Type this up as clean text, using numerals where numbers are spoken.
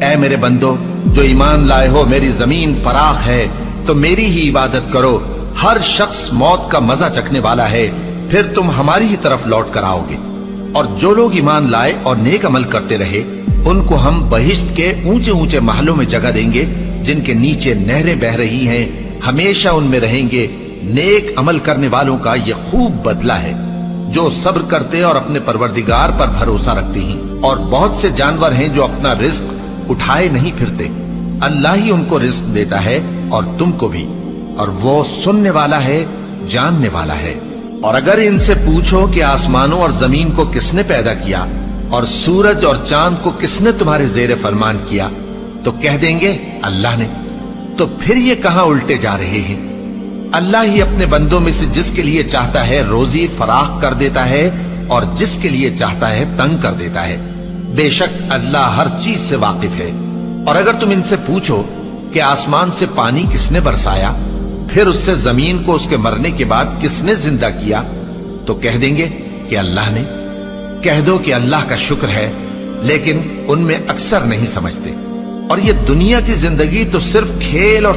اے میرے بندو جو ایمان لائے ہو، میری زمین فراخ ہے تو میری ہی عبادت کرو، ہر شخص موت کا مزہ چکھنے والا ہے، پھر تم ہماری ہی طرف لوٹ کر آؤ گے۔ اور جو لوگ ایمان لائے اور نیک عمل کرتے رہے ان کو ہم بہشت کے اونچے اونچے محلوں میں جگہ دیں گے جن کے نیچے نہریں بہ رہی ہیں، ہمیشہ ان میں رہیں گے۔ نیک عمل کرنے والوں کا یہ خوب بدلہ ہے جو صبر کرتے اور اپنے پروردگار پر بھروسہ رکھتے ہیں۔ اور بہت سے جانور ہیں جو اپنا رزق اٹھائے نہیں پھرتے، اللہ ہی ان کو رزق دیتا ہے اور تم کو بھی، اور وہ سننے والا ہے، جاننے والا ہے۔ اور اگر ان سے پوچھو کہ آسمانوں اور زمین کو کس نے پیدا کیا اور سورج اور چاند کو کس نے تمہارے زیر فرمان کیا تو کہہ دیں گے اللہ نے۔ تو پھر یہ کہاں الٹے جا رہے ہیں؟ اللہ ہی اپنے بندوں میں سے جس کے لیے چاہتا ہے روزی فراخ کر دیتا ہے اور جس کے لیے چاہتا ہے تنگ کر دیتا ہے۔ بے شک اللہ ہر چیز سے واقف ہے۔ اور اگر تم ان سے پوچھو کہ آسمان سے پانی کس نے برسایا، پھر اس سے زمین کو اس کے مرنے کے بعد کس نے زندہ کیا تو کہہ دیں گے کہ اللہ نے۔ کہہ دو کہ اللہ کا شکر ہے، لیکن ان میں اکثر نہیں سمجھتے۔ اور یہ دنیا کی زندگی تو صرف کھیل اور